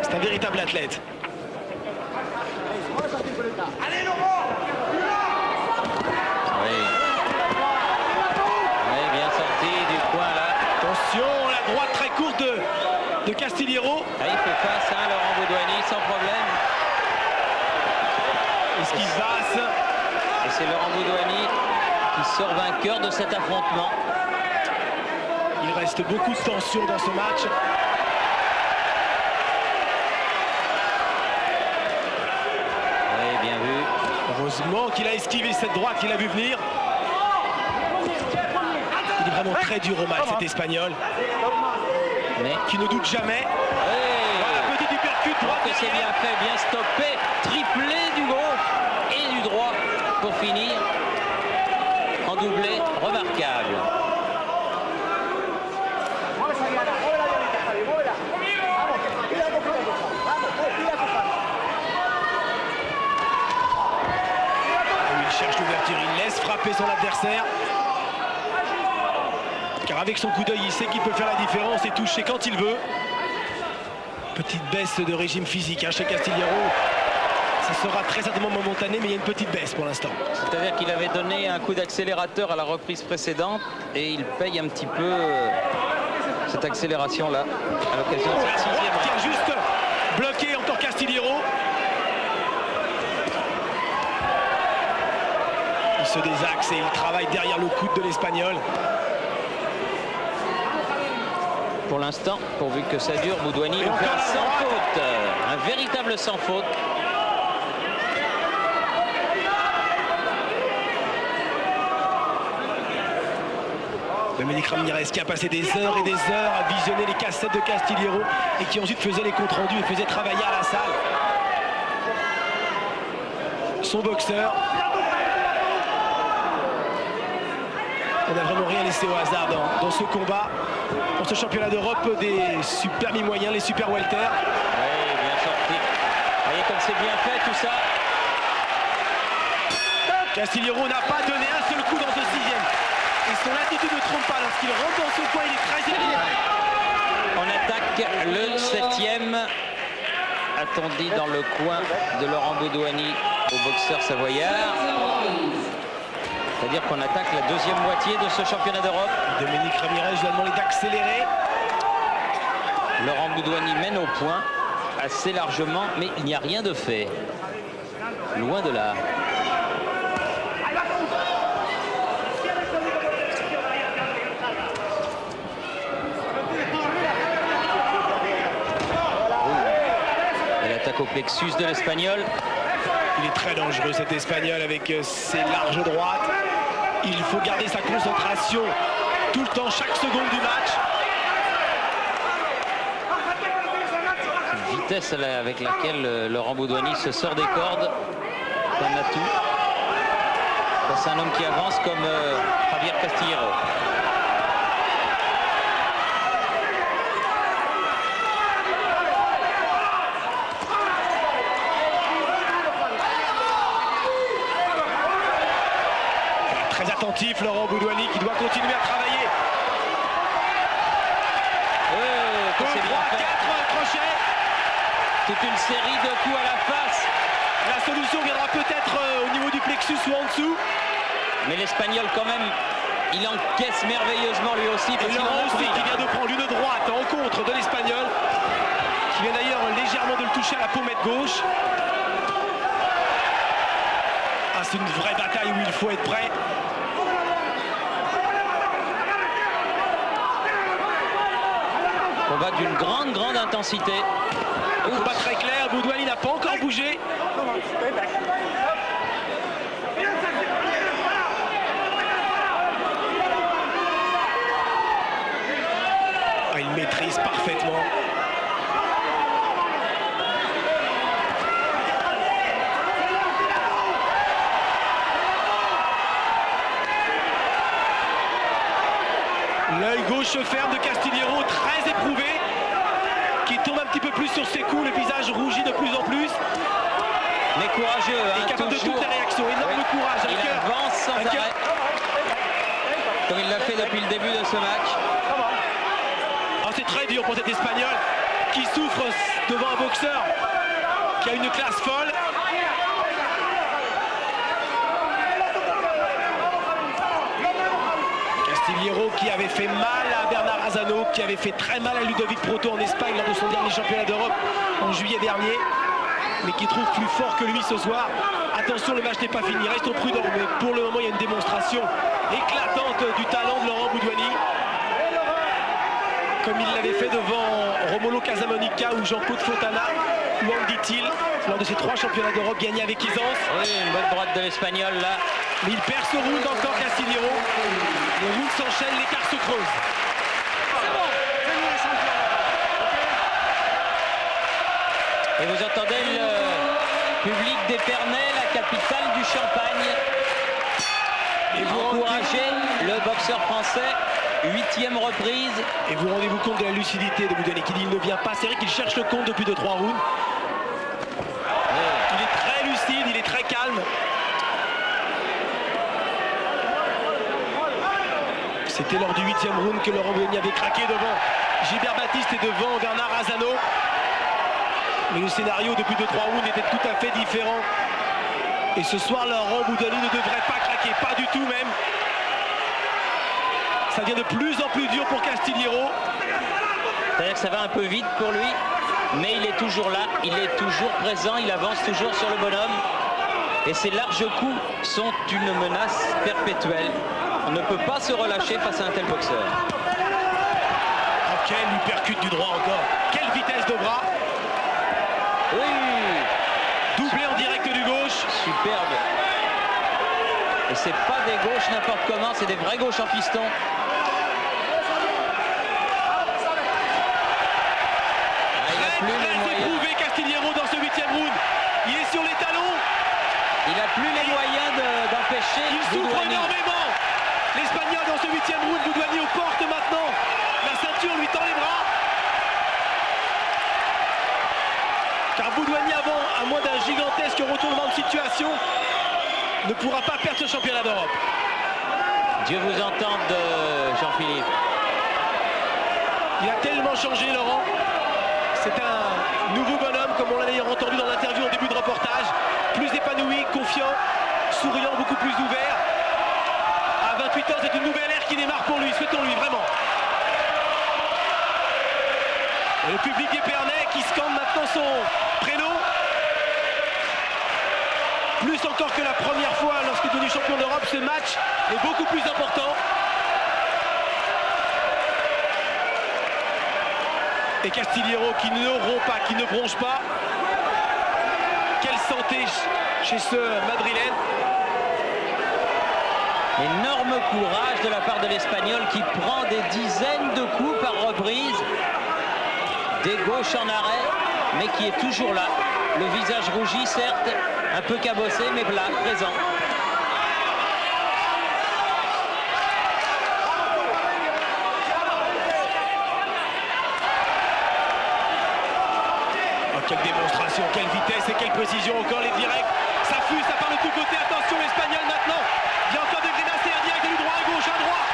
C'est un véritable athlète. Oui, bien sorti du coin là. Attention, la droite très courte de Castillero. Ah, il fait face à Laurent Boudouani sans problème. Esquive basse. Et c'est Laurent Boudouani qui sort vainqueur de cet affrontement. Il reste beaucoup de tension dans ce match. Oui, bien vu. Heureusement qu'il a esquivé cette droite qu'il a vu venir. Il est vraiment très dur au match, cet Espagnol. Mais qui ne doute jamais. Voilà, petit uppercut droit. Que c'est bien fait, bien stoppé. Triplé du gauche et du droit pour finir en doublé remarquable. Il cherche l'ouverture, il laisse frapper son adversaire. Car avec son coup d'œil, il sait qu'il peut faire la différence et toucher quand il veut. Petite baisse de régime physique chez Castillero. Ça sera très certainement momentané, mais il y a une petite baisse pour l'instant. C'est-à-dire qu'il avait donné un coup d'accélérateur à la reprise précédente et il paye un petit peu cette accélération-là à l'occasion de cette 6e. Qui a juste bloqué encore Castillero. Il se désaxe et il travaille derrière le coude de l'Espagnol. Pour l'instant, pourvu que ça dure, Boudouani va faire sans faute. Un véritable sans faute. Dominique Ramirez qui a passé des heures et des heures à visionner les cassettes de Castillero et qui ensuite faisait les comptes rendus et faisait travailler à la salle son boxeur. On n'a vraiment rien laissé au hasard dans ce combat, dans ce championnat d'Europe des super mi-moyens, les super welter. Oui, bien sorti. Vous voyez comme c'est bien fait tout ça. Castillero n'a pas donné un seul coup dans ce 6e. Et son attitude ne trompe pas. Lorsqu'il rentre dans son coin, il est très On attaque évident. le 7e. A-t-on dit dans le coin de Laurent Boudouani au boxeur savoyard. C'est-à-dire qu'on attaque la 2e moitié de ce championnat d'Europe. Dominique Ramirez lui a demandé d'accélérer. Laurent Boudouani mène au point assez largement, mais il n'y a rien de fait. Loin de là. L'attaque au plexus de l'Espagnol. Il est très dangereux cet Espagnol avec ses larges droites. Il faut garder sa concentration tout le temps, chaque seconde du match. Vitesse avec laquelle Laurent Boudouani se sort des cordes. C'est un atout. C'est un homme qui avance comme Javier Castillero. Très attentif Laurent Boudouani qui doit continuer à travailler. C'est bien fait. 4, un crochet. Toute une série de coups à la face. La solution viendra peut-être au niveau du plexus ou en dessous. Mais l'Espagnol quand même, il encaisse merveilleusement lui aussi. Et Laurent aussi qui vient de prendre une droite en contre de l'Espagnol. Qui vient d'ailleurs légèrement de le toucher à la pommette gauche. Ah, c'est une vraie bataille où il faut être prêt. Combat d'une grande intensité. Combat très clair, Boudouani n'a pas encore bougé. Ah, il maîtrise parfaitement. L'œil gauche ferme de Castillero, très éprouvé, qui tombe un petit peu plus sur ses coups, le visage rougit de plus en plus. Mais courageux, Il est capable de toutes les réactions, énorme courage. Il avance sans arrêt, comme il l'a fait depuis le début de ce match. Oh, c'est très dur pour cet Espagnol qui souffre devant un boxeur qui a une classe folle. Castillero qui avait fait mal à Bernard Razano, qui avait fait très mal à Ludovic Proto en Espagne lors de son dernier championnat d'Europe en juillet dernier, mais qui trouve plus fort que lui ce soir. Attention, le match n'est pas fini, restons prudents, mais pour le moment il y a une démonstration éclatante du talent de Laurent Boudouani, comme il l'avait fait devant Romolo Casamonica ou Jean-Claude Fontana ou Andy Thiel lors de ces 3 championnats d'Europe gagnés avec aisance. Oui, une bonne droite de l'Espagnol là. Mais il perd ce round encore, Castillero. Le round s'enchaîne, l'écart se creuse. Et vous entendez le public d'Épernay, la capitale du Champagne. Et vous encouragez le boxeur français, 8e reprise. Et vous rendez-vous compte de la lucidité de Boudouani qui dit il ne vient pas. C'est vrai qu'il cherche le compte depuis 2-3 rounds. Il est très lucide, il est très calme. C'était lors du 8e round que Laurent Boudouani avait craqué devant Gilbert Baptiste et devant Bernard Razano. Mais le scénario depuis 2-3 rounds était tout à fait différent. Et ce soir, Laurent Boudouani ne devrait pas craquer, pas du tout même. Ça devient de plus en plus dur pour Castillero. C'est-à-dire que ça va un peu vite pour lui, mais il est toujours là, il est toujours présent, il avance toujours sur le bonhomme. Et ces larges coups sont une menace perpétuelle. On ne peut pas se relâcher face à un tel boxeur. Oh, quel uppercut du droit encore. Quelle vitesse de bras. Oui. Doublé en direct du gauche. Superbe. Et c'est pas des gauches n'importe comment, c'est des vraies gauches en piston. Très éprouvé Castillero dans ce 8e round. Il est sur les talons. Il n'a plus les moyens d'empêcher Boudouani. Il souffre énormément. L'Espagnol dans ce 8e round. Boudouani aux portes maintenant. La ceinture lui tend les bras. Car Boudouani avant, à moins d'un gigantesque retournement de situation, ne pourra pas perdre ce championnat d'Europe. Dieu vous entende, Jean-Philippe. Il a tellement changé, Laurent. C'est un nouveau bonhomme, comme on l'a d'ailleurs entendu dans l'interview en début de reportage. Plus épanoui, confiant, souriant, beaucoup plus ouvert. À 28 ans, c'est une nouvelle ère qui démarre pour lui. Souhaitons-lui vraiment. Et le public épernais qui scande maintenant son prénom. Plus encore que la première fois lorsqu'il est devenu champion d'Europe, ce match est beaucoup plus important. Et Castillero qui ne rompt pas, qui ne bronche pas. Quelle santé chez ce Madrilène. Énorme courage de la part de l'Espagnol qui prend des dizaines de coups par reprise. Des gauches en arrêt, mais qui est toujours là. Le visage rougi, certes, un peu cabossé, mais là, présent. Oh, quelle démonstration, quelle vitesse et quelle précision. Encore les directs. Ça fuse, ça part de tous côtés. Attention, l'Espagnol maintenant. Il y a encore des grenades, un direct du droit à gauche, à droite.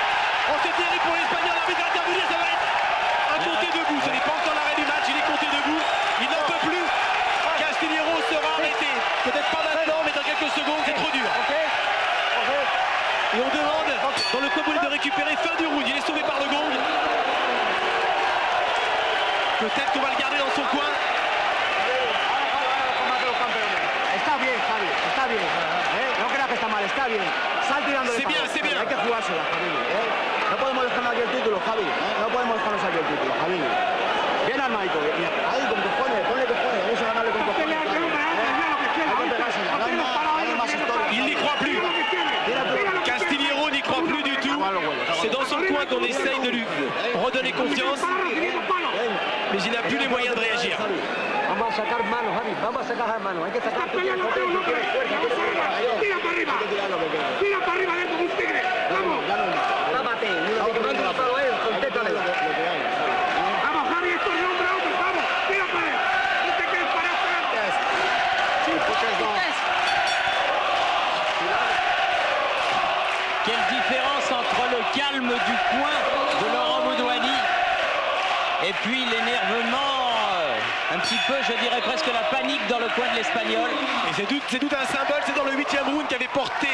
Oh, c'est terrible pour l'Espagnol. L'arbitre a intervenu, ça va être un compté debout. Ce n'est pas encore l'arrêt du match, il est compté debout. Il n'en peut plus. Castillero sera arrêté. Peut-être pas maintenant, mais dans quelques secondes, c'est trop dur. Et on demande dans le combo de récupérer fin du round. Il est sauvé par le gong. Peut-être qu'on va le garder dans son coin. Está bien, Javi, está bien. No creas que está mal, está bien. Sal tirando de C'est bien, c'est bien. Hay que jugársela, Javi. No podemos dejarnos aquí el título, Javi. No podemos dejarnos aquí el título, Javi. Bien armadito. Ahí con cojones, ponle cojones. Vamos a ganarle con cojones. Hay que pegársela. No hay más historia. Il n'y croit plus. Castillero n'y croit plus du tout. C'est dans son coin qu'on essaye de lui redonner confiance. Mais il n'a plus les moyens de réagir. Vamos a sacar manos, Javi. Vamos a sacar manos. Hay que sacar tu tienes fuerza. Tira para arriba. Tira para arriba dentro de un tigre. Vamos. Tápate. Mira, palo él. Contéstale. Vamos, Javi, esto es hombre a hombre. Vamos. Tira para él. No te quedes parado adelante. Quelle différence entre le calme du coin de Laurent Boudouani et puis l'énervement, un petit peu, je dirais presque la panique dans le coin de l'Espagnol. Et c'est tout un symbole, c'est dans le 8e round qui avait porté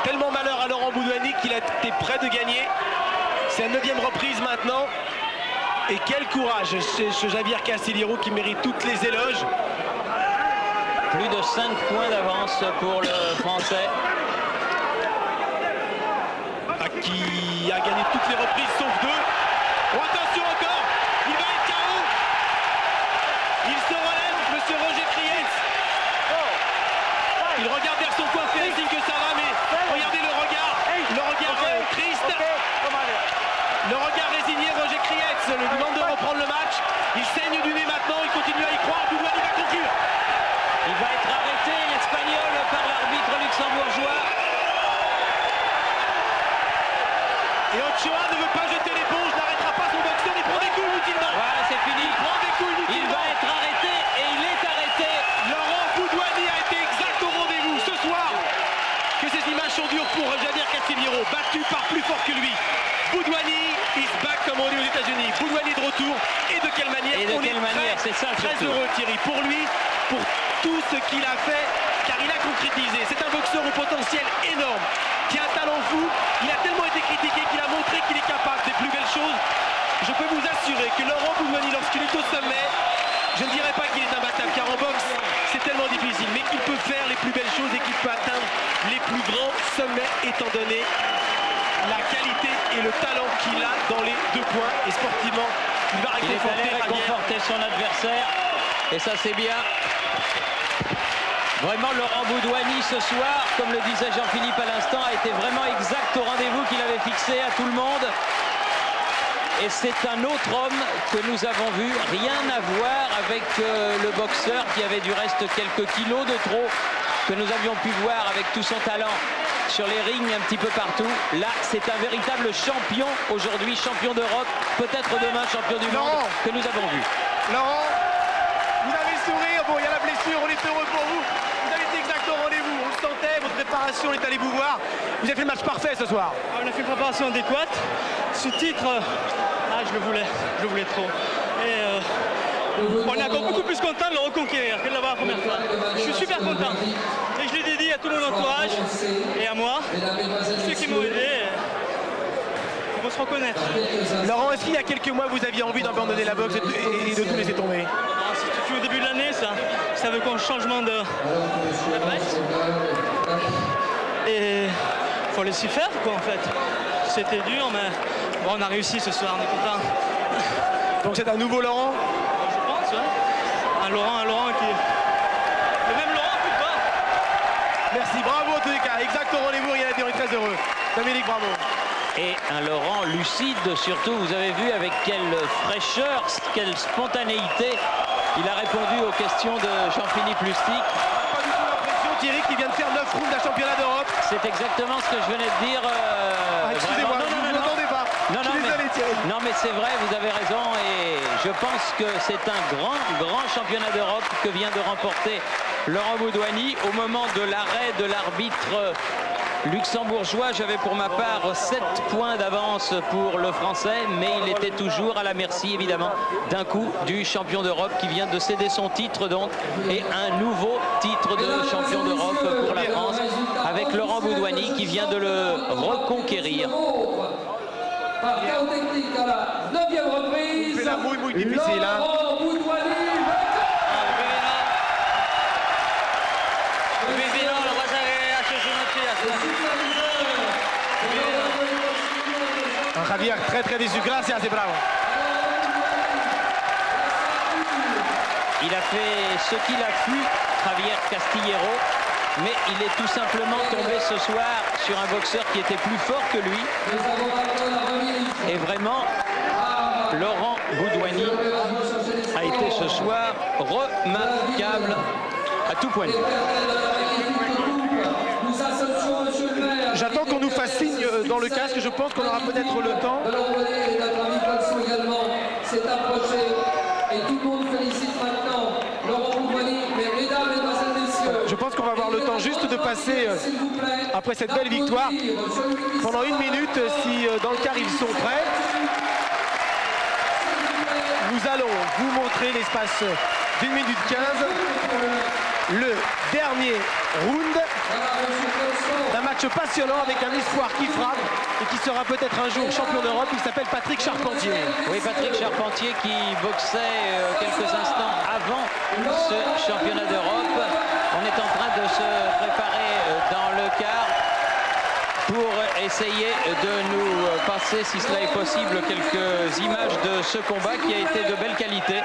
tellement malheur à Laurent Boudouani qu'il a été près de gagner. C'est la 9e reprise maintenant. Et quel courage ce Javier Castillero qui mérite toutes les éloges. Plus de 5 points d'avance pour le Français. Qui a gagné toutes les reprises sauf 2. Oh, attention encore, il va être KO. Il se relève, monsieur Roger Kriens. Il regarde vers son coin, fait un signe que ça va, mais regardez le regard triste. Le regard résigné, Roger Kriens lui demande de reprendre le match. Il saigne du nez maintenant, il continue à y croire. Boudouani va conclure. Il va être arrêté, l'Espagnol, par l'arbitre luxembourgeois. Et Ochoa ne veut pas jeter l'éponge, n'arrêtera pas son boxeur, il prend des coups inutilement. Voilà, c'est fini. Il prend des coups inutilement. Il va être arrêté et il est arrêté. Laurent Boudouani a été exact au rendez-vous ce soir. Que ces images sont dures pour Javier Castillero, battu par plus fort que lui. Boudouani is back, comme on dit aux États-Unis. Boudouani de retour. Et de quelle manière? Et de quelle manière, c'est ça très surtout. heureux, Thierry, pour lui, pour tout ce qu'il a fait, car il a concrétisé. C'est un boxeur au potentiel énorme, qui a un talent fou. Il a tellement été critiqué qu'il a montré qu'il est capable des plus belles choses. Je peux vous assurer que Laurent Boudouani, lorsqu'il est au sommet, je ne dirais pas qu'il est imbattable, car en boxe, c'est tellement difficile, mais qu'il peut faire les plus belles choses et qu'il peut atteindre les plus grands sommets, étant donné la qualité et le talent qu'il a dans les 2 points. Et sportivement, il va Il est allé réconforter son adversaire. Et ça, c'est bien. Vraiment, Laurent Boudouani, ce soir, comme le disait Jean-Philippe à l'instant, a été vraiment exact au rendez-vous qu'il avait fixé à tout le monde. Et c'est un autre homme que nous avons vu, rien à voir avec le boxeur qui avait du reste quelques kilos de trop que nous avions pu voir avec tout son talent sur les rings un petit peu partout. Là, c'est un véritable champion aujourd'hui, champion d'Europe, peut-être demain champion du monde que nous avons vu. Laurent, vous avez le sourire, bon, il y a la blessure, on est heureux pour vous. Vous avez été exact au rendez-vous, on le sentait, votre préparation, on est allé vous voir. Vous avez fait le match parfait ce soir. On a fait une préparation adéquate. Ce titre, je le voulais trop. Et on est encore beaucoup plus content de le reconquérir que de l'avoir la première fois. Je suis super content. Et je l'ai dédié à tout mon entourage et à moi, tous ceux qui m'ont aidé. Ils vont se reconnaître. Laurent, est-ce qu'il y a quelques mois vous aviez envie d'abandonner la boxe et de tout laisser tomber? C'est depuis au début de l'année, ça veut qu'on changement de presse. Et il faut laisser faire quoi en fait. C'était dur mais bon, on a réussi ce soir, on est content. Donc c'est un nouveau Laurent? Je pense, ouais. Un Laurent qui... Le même Laurent plus bas. Merci, bravo en tous les cas, exact au rendez-vous, rien à dire, on est très heureux. Dominique, bravo. Et un Laurent lucide, surtout, vous avez vu avec quelle fraîcheur, quelle spontanéité il a répondu aux questions de Jean-Philippe Lustig. Pas du tout l'impression, Thierry, qui vient de faire 9 rounds d'un championnat d'Europe. C'est exactement ce que je venais de dire. Excusez-moi, vous ne m'entendez pas. Non, Désolé, Thierry. Non, mais c'est vrai, vous avez raison. Et je pense que c'est un grand championnat d'Europe que vient de remporter Laurent Boudouani. Au moment de l'arrêt de l'arbitre luxembourgeois, j'avais pour ma part 7 points d'avance pour le Français, mais il était toujours à la merci, évidemment, d'un coup du champion d'Europe qui vient de céder son titre, donc, et un nouveau titre de champion d'Europe pour la France, avec Laurent Boudouani qui vient de le reconquérir. Par chaos technique à la 9e reprise. C'est la mouille difficile, hein. Laurent Boudouani. Javier, très déçu. Gracias et bravo. Il a fait ce qu'il a pu, Javier Castillero, mais il est tout simplement tombé ce soir sur un boxeur qui était plus fort que lui. Et vraiment, Laurent Boudouani a été ce soir remarquable à tout point de vue. J'attends qu'on nous fasse signe dans le casque, je pense qu'on aura peut-être le temps. S'est approché et tout le monde félicite maintenant Laurent Boudouani, mais mesdames, mesdemoiselles, messieurs. Je pense qu'on va avoir le temps juste de passer, après cette belle victoire, pendant 1 minute, si dans le car ils sont prêts. Nous allons vous montrer l'espace d'1 minute 15, le dernier round d'un match passionnant avec un espoir qui frappe et qui sera peut-être un jour champion d'Europe. Il s'appelle Patrick Charpentier. Oui, Patrick Charpentier qui boxait quelques instants avant ce championnat d'Europe. On est en train de se préparer dans le quart pour essayer de nous passer, si cela est possible, quelques images de ce combat qui a été de belle qualité.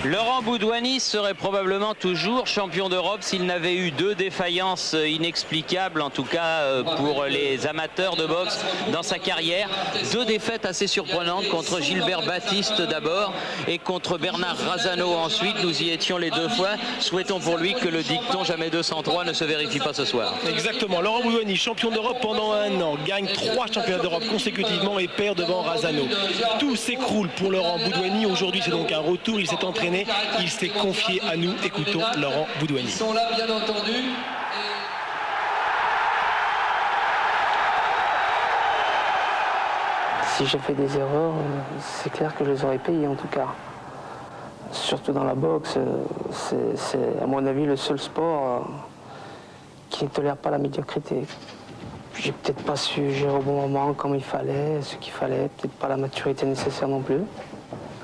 Laurent Boudouani serait probablement toujours champion d'Europe s'il n'avait eu 2 défaillances inexplicables, en tout cas pour les amateurs de boxe dans sa carrière. 2 défaites assez surprenantes contre Gilbert Baptiste d'abord et contre Bernard Razano ensuite. Nous y étions les 2 fois. Souhaitons pour lui que le dicton jamais 203 ne se vérifie pas ce soir. Exactement. Laurent Boudouani, champion d'Europe pendant 1 an, gagne 3 championnats d'Europe consécutivement et perd devant Razano. Tout s'écroule pour Laurent Boudouani. Aujourd'hui, c'est donc un retour. Il s'est entraîné. Il s'est confié à nous. Écoutons Laurent Boudouani. Ils sont là, bien entendu. Si j'ai fait des erreurs, c'est clair que je les aurais payées en tout cas. Surtout dans la boxe, c'est à mon avis le seul sport qui ne tolère pas la médiocrité. J'ai peut-être pas su gérer au bon moment comme il fallait, ce qu'il fallait, peut-être pas la maturité nécessaire non plus.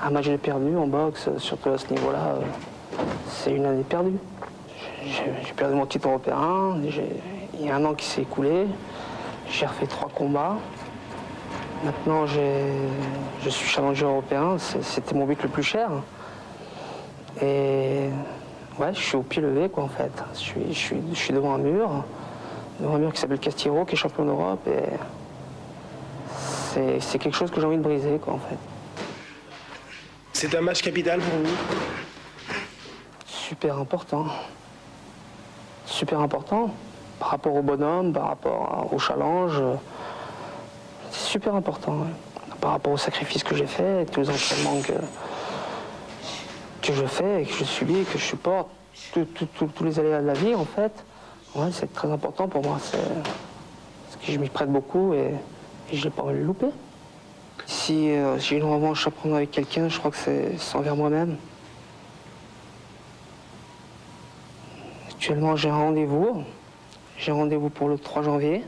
Un match j'ai perdu en boxe, surtout à ce niveau-là, c'est une année perdue. J'ai perdu mon titre européen, il y a 1 an qui s'est écoulé, j'ai refait 3 combats. Maintenant, je suis challenger européen, c'était mon but le plus cher. Et ouais, je suis au pied levé, quoi, en fait. Je suis devant un mur qui s'appelle Castillero, qui est champion d'Europe. Et c'est quelque chose que j'ai envie de briser, quoi, en fait. C'est un match capital pour vous? Super important. Super important. Par rapport au bonhomme, par rapport au challenge. C'est super important. Ouais. Par rapport au sacrifice que j'ai fait, et tous les entraînements que je fais, et que je subis, que je supporte, tous les aléas de la vie, en fait. Ouais, c'est très important pour moi. Parce que je m'y prête beaucoup et je n'ai pas envie de le louper. Si j'ai une revanche à prendre avec quelqu'un, je crois que c'est envers moi-même. Actuellement, j'ai un rendez-vous. J'ai un rendez-vous pour le 3 janvier.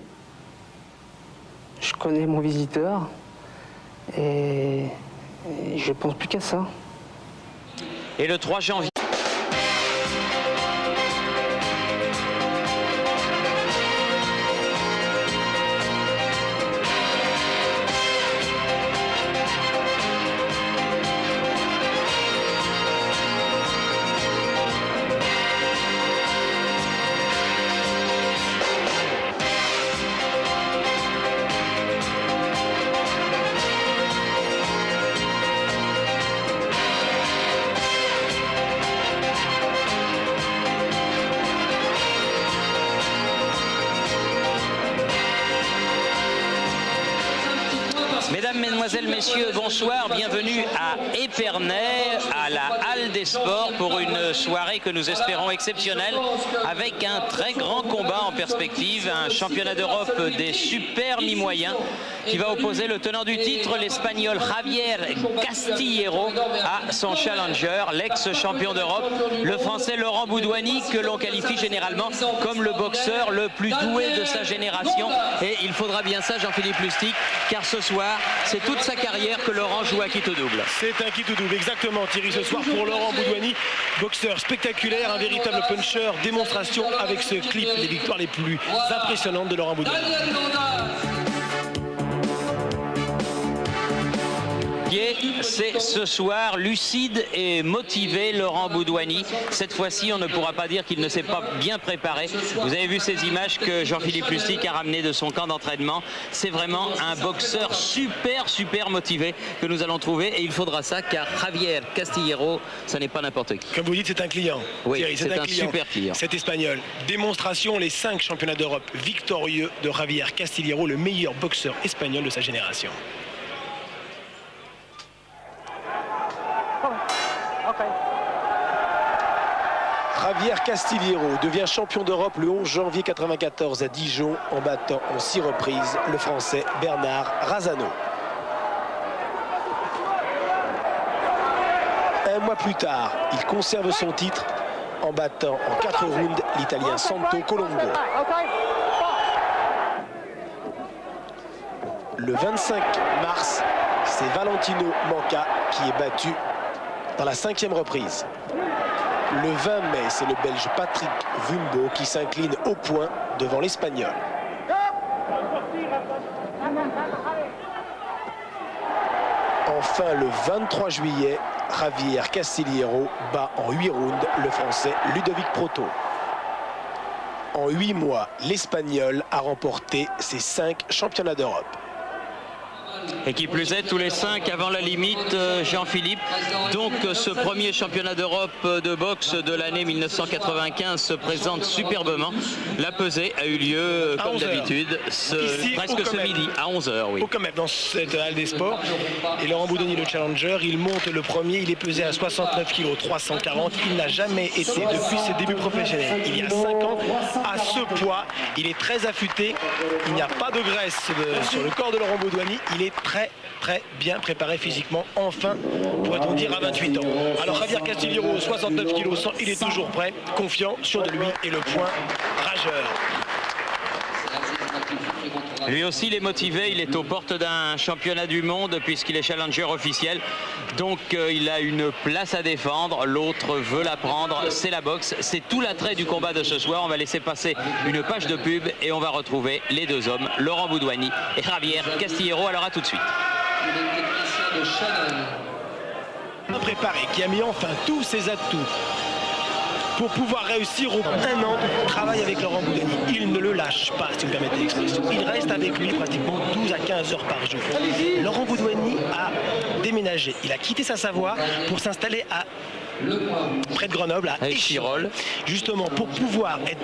Je connais mon visiteur et je pense plus qu'à ça. Et le 3 janvier. Mesdames, Mesdemoiselles, Messieurs, bonsoir, bienvenue à Épernay, à la Halle des Sports pour une soirée que nous espérons exceptionnelle avec un très grand combat en perspective, un championnat d'Europe des super mi-moyens qui va opposer le tenant du titre, l'Espagnol Javier Castillero, à son challenger, l'ex-champion d'Europe, le Français Laurent Boudouani, que l'on qualifie généralement comme le boxeur le plus doué de sa génération. Et il faudra bien ça, Jean-Philippe Lustig, car ce soir, c'est toute sa carrière que Laurent joue à kit au double. C'est un kit au double, exactement, Thierry, ce soir pour Laurent Boudouani, boxeur spectaculaire, un véritable puncher, démonstration avec ce clip, les victoires les plus impressionnantes de Laurent Boudouani. C'est ce soir lucide et motivé Laurent Boudouani. Cette fois-ci, on ne pourra pas dire qu'il ne s'est pas bien préparé. Vous avez vu ces images que Jean-Philippe Lustig a ramenées de son camp d'entraînement. C'est vraiment un boxeur super motivé que nous allons trouver. Et il faudra ça car Javier Castillero, ça n'est pas n'importe qui. Comme vous dites, c'est un client. Oui, c'est un super client. Cet Espagnol. Démonstration, les 5 championnats d'Europe victorieux de Javier Castillero, le meilleur boxeur espagnol de sa génération. Javier Castillero devient champion d'Europe le 11 janvier 1994 à Dijon en battant en 6 reprises le Français Bernard Razano. Un mois plus tard, il conserve son titre en battant en 4 rounds l'Italien Santo Colombo. Le 25 mars, c'est Valentino Manca qui est battu dans la 5e reprise. Le 20 mai, c'est le Belge Patrick Vumbo qui s'incline au point devant l'Espagnol. Enfin, le 23 juillet, Javier Castillero bat en 8 rounds le Français Ludovic Proto. En 8 mois, l'Espagnol a remporté ses 5 championnats d'Europe. Et qui plus est, tous les 5 avant la limite, Jean-Philippe. Donc ce premier championnat d'Europe de boxe de l'année 1995 se présente superbement. La pesée a eu lieu, comme d'habitude, presque ce midi, à 11 h. Oui. Au Comep, dans cette halle des sports. Et Laurent Boudouani, le challenger, il monte le premier. Il est pesé à 69 kg 340. Il n'a jamais été, depuis ses débuts professionnels, il y a 5 ans, à ce poids. Il est très affûté. Il n'y a pas de graisse sur le corps de Laurent Boudouani. Il est très bien préparé physiquement, enfin, pourrait-on dire, à 28 ans. Alors Javier Castillero, 69 kg 100, il est toujours prêt, confiant, sûr de lui et le point rageur. Lui aussi, il est motivé, il est aux portes d'un championnat du monde puisqu'il est challenger officiel. Donc il a une place à défendre, l'autre veut la prendre, c'est la boxe. C'est tout l'attrait du combat de ce soir. On va laisser passer une page de pub et on va retrouver les 2 hommes, Laurent Boudouani et Javier Castillero. Alors à tout de suite. Un préparé qui a mis enfin tous ses atouts pour pouvoir réussir au 1 an de travail avec Laurent Boudouani. Il ne le lâche pas, si vous permettez l'expression. Il reste avec lui pratiquement 12 à 15 heures par jour. Laurent Boudouani a déménagé. Il a quitté sa Savoie pour s'installer près de Grenoble, à Échirolles, justement pour pouvoir être